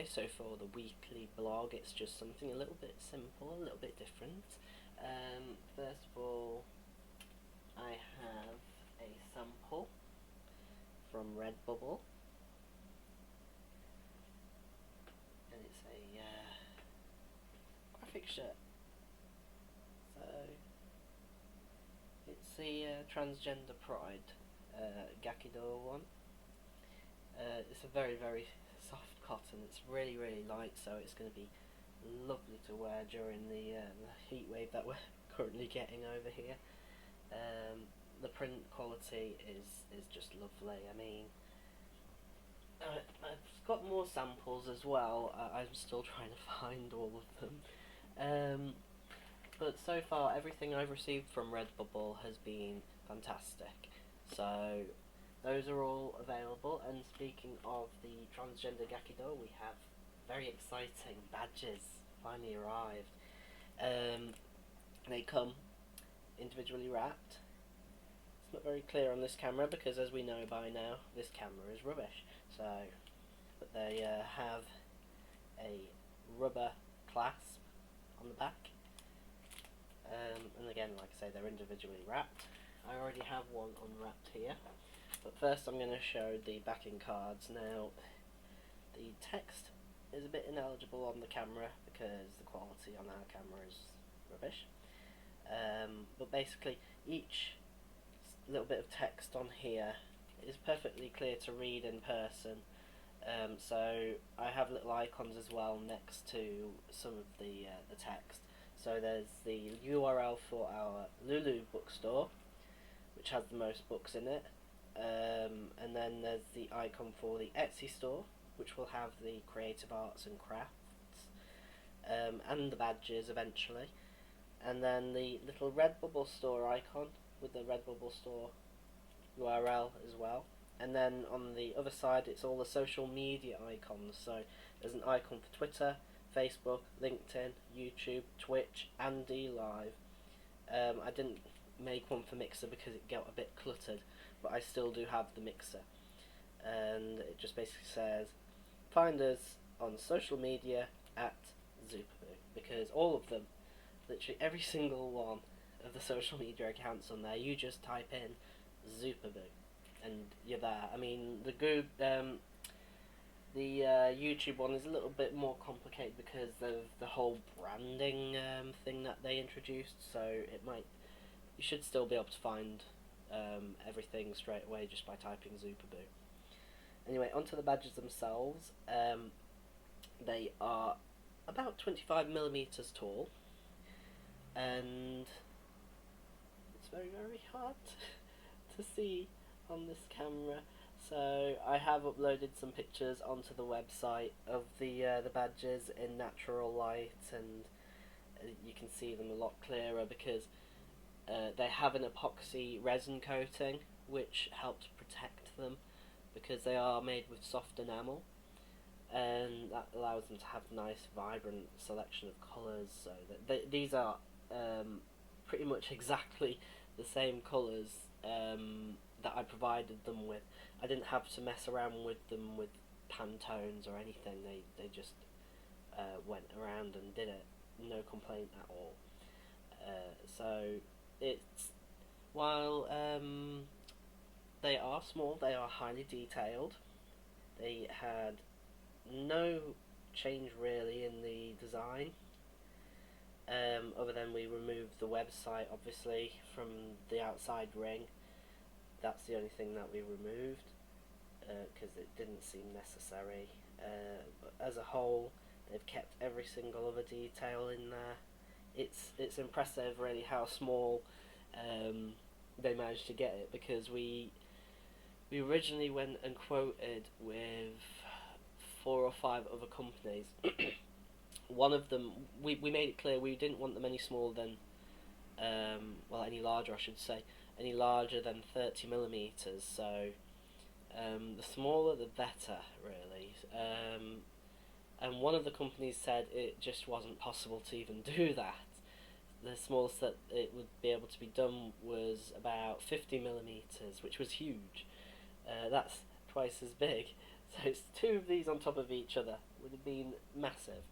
Okay, so for the weekly blog, it's just something a little bit simple, a little bit different. First of all, I have a sample from Redbubble, and it's a graphic shirt. So it's the Transgender Pride Gakido one. It's a very, very soft cotton. It's really, really light, so it's going to be lovely to wear during the heat wave that we're currently getting over here. The print quality is just lovely. I mean, I've got more samples as well. I'm still trying to find all of them. But so far, everything I've received from Redbubble has been fantastic. So those are all available. And speaking of the Transgender Gakido, we have very exciting badges finally arrived. They come individually wrapped. It's not very clear on this camera because, as we know by now, this camera is rubbish. So, but they have a rubber clasp on the back. And again, like I say, they're individually wrapped. I already have one unwrapped here. But first I'm going to show the backing cards. Now, the text is a bit ineligible on the camera because the quality on our camera is rubbish. But basically, each little bit of text on here is perfectly clear to read in person. So I have little icons as well next to some of the text. So there's the URL for our ZuW bookstore, which has the most books in it. And then there's the icon for the Etsy store, which will have the creative arts and crafts, and the badges eventually. And then the little Redbubble store icon with the Redbubble store URL as well. And then on the other side, it's all the social media icons. So there's an icon for Twitter, Facebook, LinkedIn, YouTube, Twitch, and DLive. I didn't make one for Mixer because it got a bit cluttered, but I still do have the Mixer. And it just basically says, find us on social media at ZuW, because all of them, literally every single one of the social media accounts on there, you just type in ZuW and you're there. I mean, the YouTube one is a little bit more complicated because of the whole branding thing that they introduced, so you should still be able to find everything straight away just by typing ZuW. Anyway, onto the badges themselves. They are about 25mm tall, and it's very, very hard to see on this camera. So I have uploaded some pictures onto the website of the badges in natural light, and you can see them a lot clearer because they have an epoxy resin coating which helps protect them because they are made with soft enamel, and that allows them to have a nice vibrant selection of colours. So that these are pretty much exactly the same colours that I provided them with. I didn't have to mess around with them with Pantones or anything. They just went around and did it, no complaint at all. So it's, while they are small, they are highly detailed. They had no change really in the design, other than we removed the website obviously from the outside ring. That's the only thing that we removed because it didn't seem necessary. But as a whole, they've kept every single other detail in there. It's impressive really how small they managed to get it, because we originally went and quoted with 4 or 5 other companies. One of them, we made it clear we didn't want them any smaller than, any larger I should say, any larger than 30mm, so the smaller the better really. And one of the companies said it just wasn't possible to even do that. The smallest that it would be able to be done was about 50mm, which was huge. That's twice as big, So it's two of these on top of each other. Would have been massive.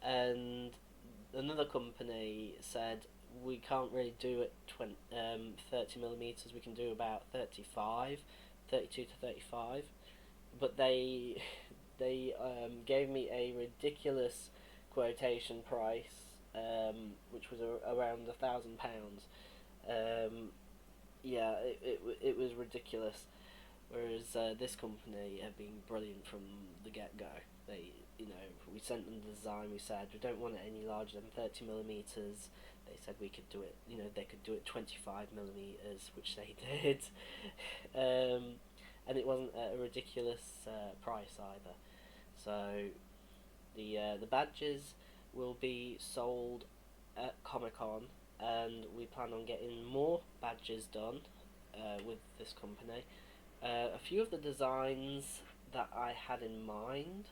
And another company said we can't really do it 30 millimeters. We can do about 35, 32 to 35. But they gave me a ridiculous quotation price, which was around £1,000. Yeah, it was ridiculous. Whereas this company have been brilliant from the get-go. They, we sent them the design. We said we don't want it any larger than 30 millimeters. They said we could do it. They could do it 25 millimeters, which they did. And it wasn't a ridiculous price either. So the badges will be sold at Comic-Con, and we plan on getting more badges done with this company. A few of the designs that I had in mind,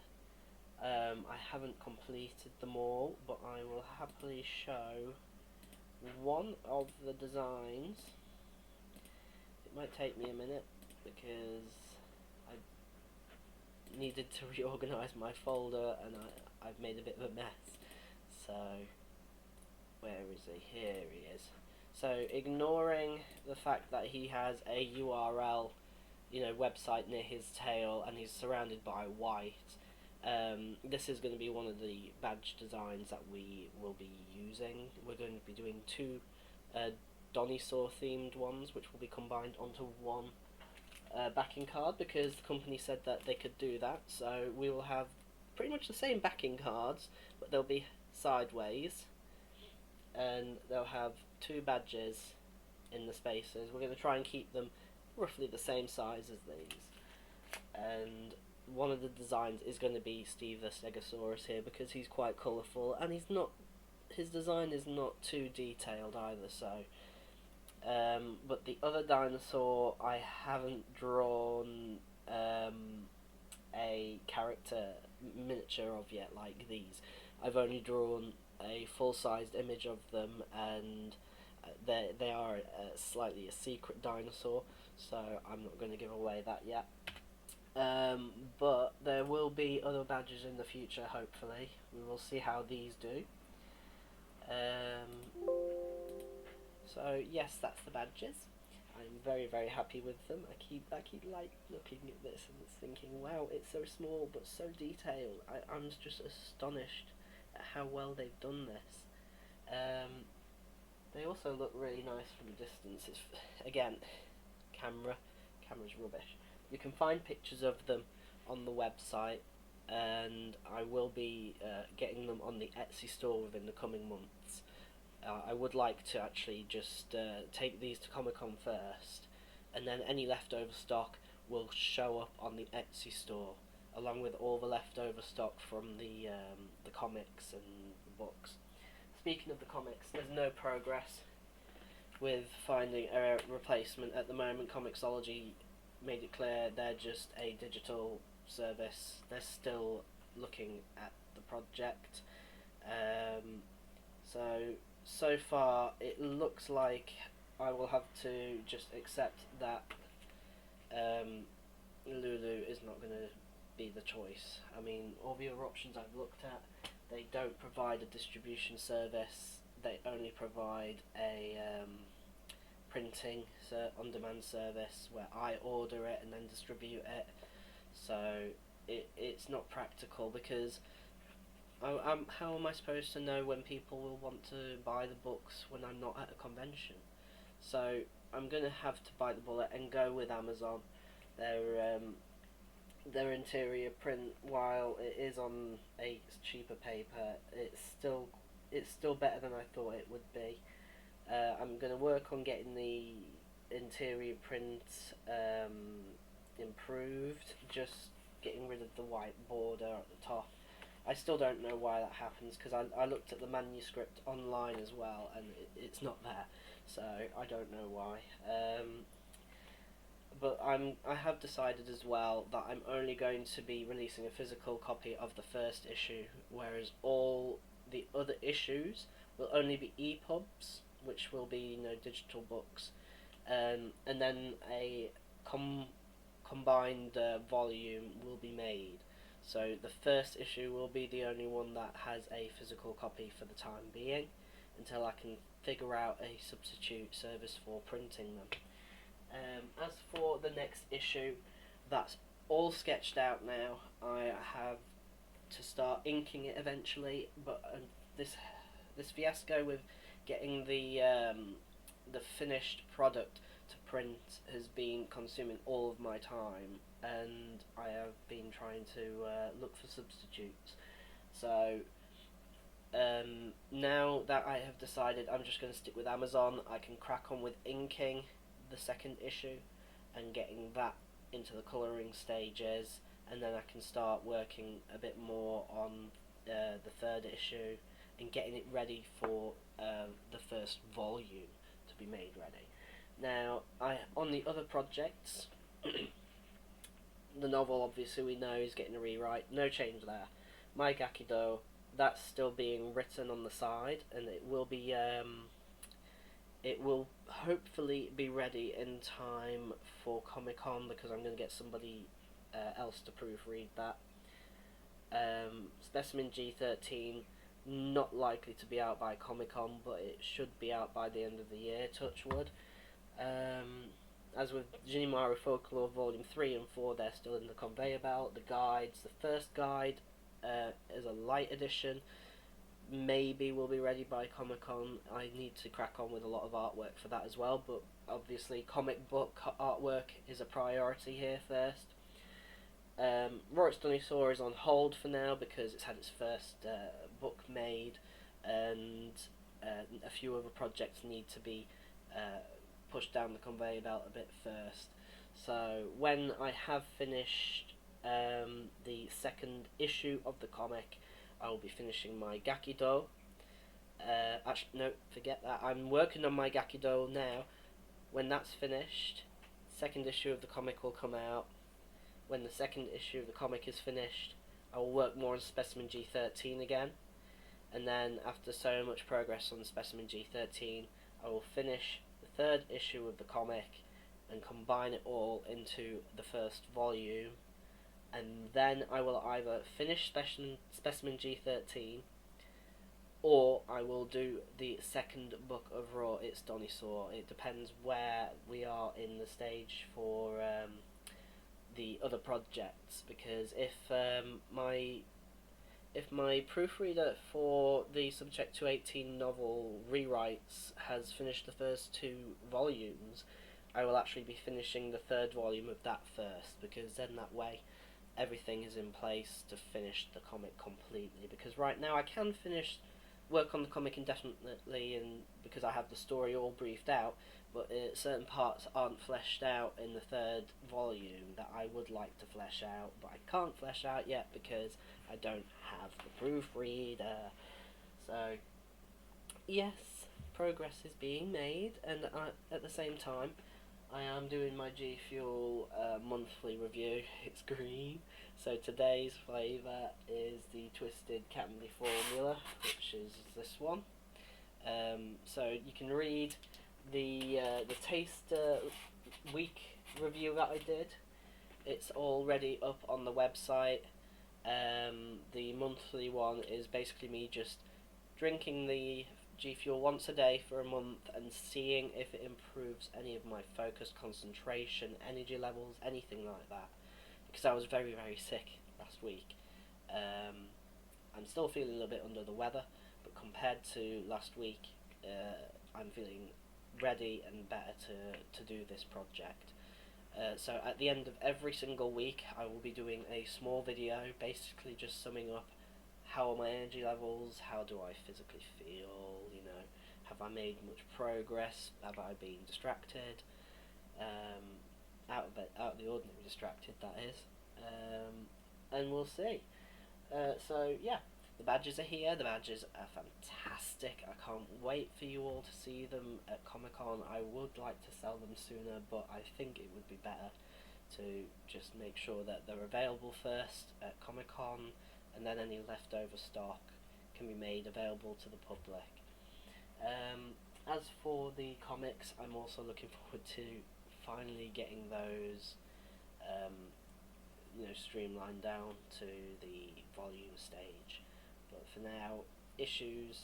I haven't completed them all, but I will happily show one of the designs. It might take me a minute because I needed to reorganise my folder and I've made a bit of a mess. So, where is he? Here he is. So, ignoring the fact that he has a URL, website near his tail and he's surrounded by white, this is going to be one of the badge designs that we will be using. We're going to be doing two Dinosaur themed ones, which will be combined onto one backing card, because the company said that they could do that. So we will have pretty much the same backing cards, but they'll be sideways, and they'll have two badges in the spaces. We're going to try and keep them roughly the same size as these. And one of the designs is going to be Steve the Stegosaurus here, because he's quite colourful and his design is not too detailed either. So but the other dinosaur I haven't drawn a character miniature of yet, like these. I've only drawn a full-sized image of them, and they are slightly a secret dinosaur, so I'm not going to give away that yet. But there will be other badges in the future, hopefully. We will see how these do. So yes, that's the badges. I'm very, very happy with them. I keep like looking at this and thinking, wow, it's so small but so detailed. I'm just astonished at how well they've done this. They also look really nice from a distance. It's, again, camera's rubbish. You can find pictures of them on the website, and I will be getting them on the Etsy store within the coming months. I would like to actually just take these to Comic-Con first, and then any leftover stock will show up on the Etsy store, along with all the leftover stock from the comics and the books. Speaking of the comics, there's no progress with finding a replacement at the moment. Comixology made it clear they're just a digital service. They're still looking at the project. So far it looks like I will have to just accept that Lulu is not going to be the choice. I mean, all the other options I've looked at, they don't provide a distribution service. They only provide a printing on-demand service where I order it and then distribute it. So it's not practical, because how am I supposed to know when people will want to buy the books when I'm not at a convention? So I'm going to have to bite the bullet and go with Amazon. Their interior print, while it is on a cheaper paper, it's still better than I thought it would be. I'm going to work on getting the interior print improved, just getting rid of the white border at the top. I still don't know why that happens, because I looked at the manuscript online as well, and it's not there, so I don't know why. But I have decided as well that I'm only going to be releasing a physical copy of the first issue, whereas all the other issues will only be EPUBs, which will be digital books, and then a combined volume will be made. So the first issue will be the only one that has a physical copy for the time being, until I can figure out a substitute service for printing them. As for the next issue, that's all sketched out now. I have to start inking it eventually, but this fiasco with getting the finished product to print has been consuming all of my time, and I have been trying to look for substitutes. So now that I have decided I'm just going to stick with Amazon, I can crack on with inking the second issue and getting that into the colouring stages, and then I can start working a bit more on the third issue and getting it ready for the first volume to be made ready. Now, on the other projects, the novel obviously we know is getting a rewrite, no change there. My Gakido, that's still being written on the side, and it will hopefully be ready in time for Comic-Con, because I'm going to get somebody else to proofread that. Specimen G13, not likely to be out by Comic-Con, but it should be out by the end of the year, touch wood. As with Jinimaru Folklore Volume 3 and 4, they're still in the conveyor belt. The guides, the first guide is a light edition, maybe will be ready by Comic-Con. I need to crack on with a lot of artwork for that as well, but obviously comic book artwork is a priority here first. Rorit's Dinosaur is on hold for now because it's had its first book made, and a few other projects need to be pushed down the conveyor belt a bit first. So when I have finished the second issue of the comic, I will be finishing my Gakido. Actually, no, forget that. I'm working on my Gakido now. When that's finished, second issue of the comic will come out. When the second issue of the comic is finished, I will work more on Specimen G13 again. And then, after so much progress on Specimen G13, I will finish the third issue of the comic and combine it all into the first volume. And then I will either finish Specimen G13, or I will do the second book of Rorit's Dinosaur. It depends where we are in the stage for the other projects, because if my proofreader for the Subject to 18 novel rewrites has finished the first 2 volumes, I will actually be finishing the third volume of that first, because then that way everything is in place to finish the comic completely. Because right now I can work on the comic indefinitely, and because I have the story all briefed out, but certain parts aren't fleshed out in the third volume that I would like to flesh out, but I can't flesh out yet because I don't have the proofreader. So yes, progress is being made, and at the same time I am doing my G Fuel monthly review. It's green, so today's flavour is the Twisted Candy Formula, which is this one. So you can read the taste week review that I did. It's already up on the website. The monthly one is basically me just drinking the G Fuel once a day for a month and seeing if it improves any of my focus, concentration, energy levels, anything like that. Because I was very, very sick last week. I'm still feeling a little bit under the weather, but compared to last week, I'm feeling ready and better to do this project. So at the end of every single week, I will be doing a small video, basically just summing up how are my energy levels, how do I physically feel, have I made much progress, have I been distracted, out of the ordinary distracted, that is, and we'll see. So yeah, the badges are here. The badges are fantastic. I can't wait for you all to see them at Comic-Con. I would like to sell them sooner, but I think it would be better to just make sure that they're available first at Comic-Con, and then any leftover stock can be made available to the public. As for the comics, I'm also looking forward to finally getting those streamlined down to the volume stage. But for now, issues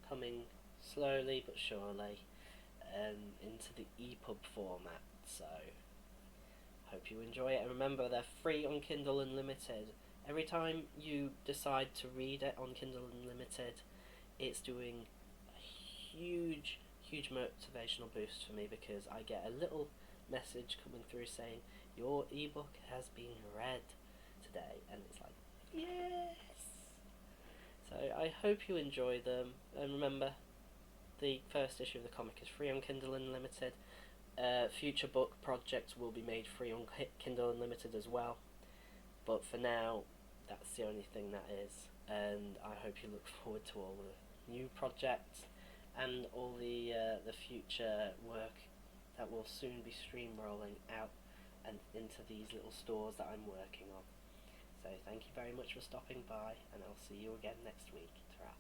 coming slowly but surely into the EPUB format. So hope you enjoy it, and remember, they're free on Kindle Unlimited. Every time you decide to read it on Kindle Unlimited, it's doing a huge motivational boost for me, because I get a little message coming through saying your ebook has been read today, and it's like, yes. So I hope you enjoy them, and remember, the first issue of the comic is free on Kindle Unlimited. Future book projects will be made free on Kindle Unlimited as well, but for now, that's the only thing that is, and I hope you look forward to all the new projects and all the future work that will soon be streamrolling out and into these little stores that I'm working on. So thank you very much for stopping by, and I'll see you again next week. Ta-ra.